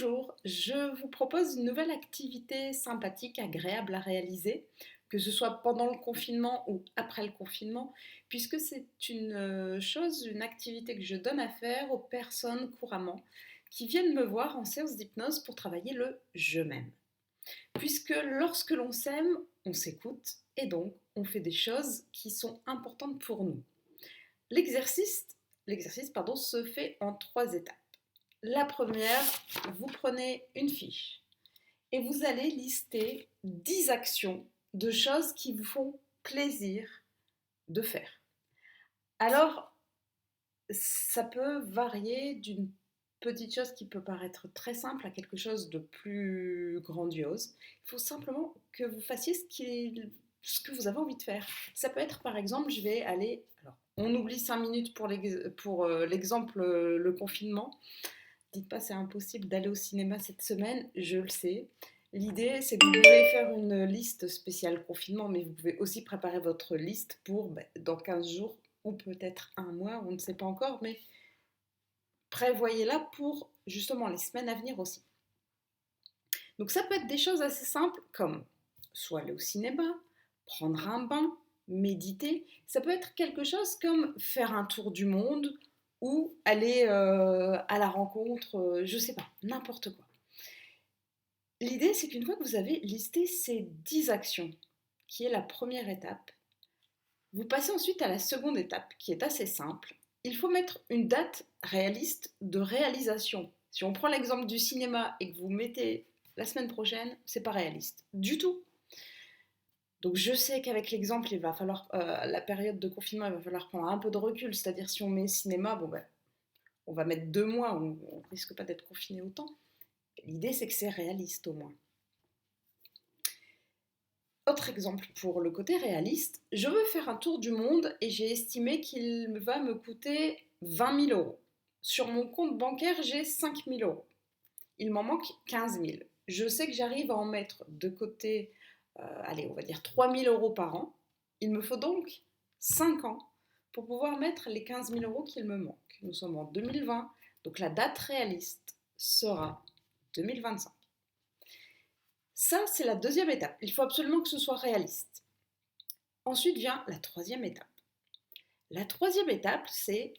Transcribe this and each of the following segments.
Bonjour, je vous propose une nouvelle activité sympathique, agréable à réaliser, que ce soit pendant le confinement ou après le confinement, puisque c'est une activité que je donne à faire aux personnes couramment qui viennent me voir en séance d'hypnose pour travailler le je m'aime. Puisque lorsque l'on s'aime, on s'écoute et donc on fait des choses qui sont importantes pour nous. L'exercice, l'exercice se fait en 3 étapes. La première, vous prenez une fiche et vous allez lister 10 actions de choses qui vous font plaisir de faire. Alors, ça peut varier d'une petite chose qui peut paraître très simple à quelque chose de plus grandiose. Il faut simplement que vous fassiez ce que vous avez envie de faire. Ça peut être par exemple, je vais aller... Alors, on oublie 5 minutes pour l'exemple, le confinement. Dites pas c'est impossible d'aller au cinéma cette semaine, je le sais. L'idée, c'est que vous pouvez faire une liste spéciale confinement, mais vous pouvez aussi préparer votre liste pour dans 15 jours ou peut-être un mois, on ne sait pas encore, mais prévoyez-la pour justement les semaines à venir aussi. Donc ça peut être des choses assez simples comme soit aller au cinéma, prendre un bain, méditer. Ça peut être quelque chose comme faire un tour du monde ou aller à la rencontre, je sais pas, n'importe quoi. L'idée, c'est qu'une fois que vous avez listé ces 10 actions, qui est la première étape, vous passez ensuite à la seconde étape, qui est assez simple. Il faut mettre une date réaliste de réalisation. Si on prend l'exemple du cinéma et que vous mettez la semaine prochaine, c'est pas réaliste du tout. Donc je sais qu'avec l'exemple, il va falloir la période de confinement, il va falloir prendre un peu de recul. C'est-à-dire si on met cinéma, on va mettre 2 mois, on ne risque pas d'être confiné autant. L'idée, c'est que c'est réaliste au moins. Autre exemple pour le côté réaliste, je veux faire un tour du monde et j'ai estimé qu'il va me coûter 20 000 euros. Sur mon compte bancaire, j'ai 5 000 euros. Il m'en manque 15 000. Je sais que j'arrive à en mettre de côté, allez, on va dire 3 000 euros par an. Il me faut donc 5 ans pour pouvoir mettre les 15 000 euros qu'il me manque. Nous sommes en 2020, donc la date réaliste sera 2025. Ça, c'est la deuxième étape. Il faut absolument que ce soit réaliste. Ensuite vient la troisième étape. La troisième étape, c'est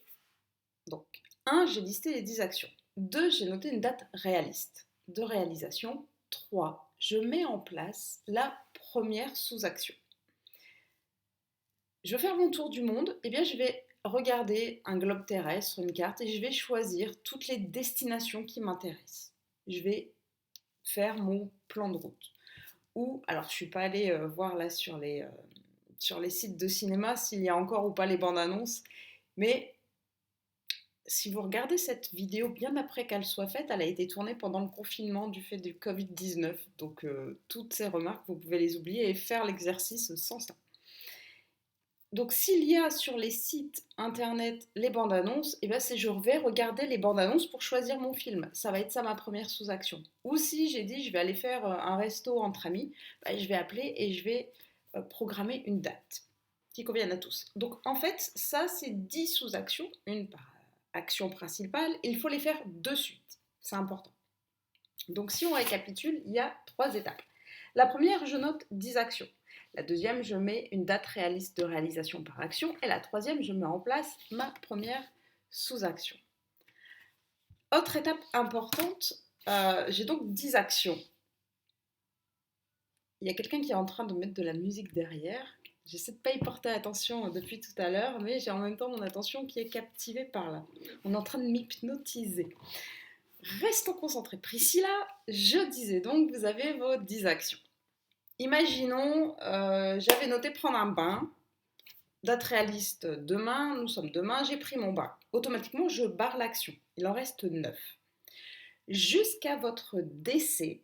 donc 1, j'ai listé les 10 actions. 2, j'ai noté une date réaliste de réalisation. 3, je mets en place la première sous-action. Je vais faire mon tour du monde, et bien je vais regarder un globe terrestre, une carte, et je vais choisir toutes les destinations qui m'intéressent. Je vais faire mon plan de route. Ou, alors je ne suis pas allée voir là sur les sites de cinéma s'il y a encore ou pas les bandes annonces, mais si vous regardez cette vidéo bien après qu'elle soit faite, elle a été tournée pendant le confinement du fait du Covid-19. Donc toutes ces remarques, vous pouvez les oublier et faire l'exercice sans ça. Donc s'il y a sur les sites internet les bandes annonces, et ben c'est je vais regarder les bandes annonces pour choisir mon film. Ça va être ça ma première sous-action. Ou si j'ai dit je vais aller faire un resto entre amis, ben, je vais appeler et je vais programmer une date qui convienne à tous. Donc en fait, ça c'est 10 sous-actions, une par action principale, il faut les faire de suite. C'est important. Donc si on récapitule, il y a 3 étapes. La première, je note 10 actions. La deuxième, je mets une date réaliste de réalisation par action. Et la troisième, je mets en place ma première sous-action. Autre étape importante, j'ai donc 10 actions. Il y a quelqu'un qui est en train de mettre de la musique derrière. J'essaie de ne pas y porter attention depuis tout à l'heure, mais j'ai en même temps mon attention qui est captivée par là. On est en train de m'hypnotiser. Restons concentrés. Priscilla, je disais donc, vous avez vos 10 actions. Imaginons, j'avais noté prendre un bain, date réaliste demain, nous sommes demain, j'ai pris mon bain. Automatiquement, je barre l'action. Il en reste 9. Jusqu'à votre décès,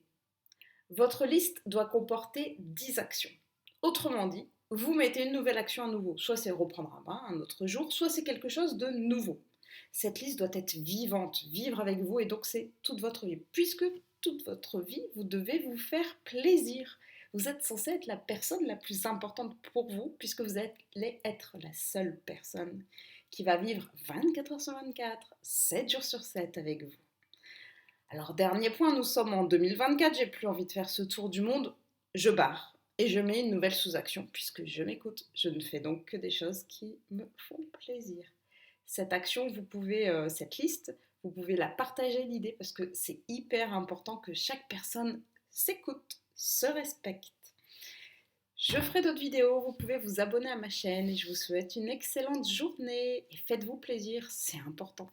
votre liste doit comporter 10 actions. Autrement dit, vous mettez une nouvelle action à nouveau. Soit c'est reprendre un bain un autre jour, soit c'est quelque chose de nouveau. Cette liste doit être vivante, vivre avec vous, et donc c'est toute votre vie. Puisque toute votre vie, vous devez vous faire plaisir. Vous êtes censé être la personne la plus importante pour vous, puisque vous allez être la seule personne qui va vivre 24 heures sur 24, 7 jours sur 7 avec vous. Alors, dernier point, nous sommes en 2024, j'ai plus envie de faire ce tour du monde, je barre. Et je mets une nouvelle sous-action, puisque je m'écoute. Je ne fais donc que des choses qui me font plaisir. Cette action, cette liste, vous pouvez la partager l'idée, parce que c'est hyper important que chaque personne s'écoute, se respecte. Je ferai d'autres vidéos, vous pouvez vous abonner à ma chaîne et je vous souhaite une excellente journée et faites-vous plaisir, c'est important.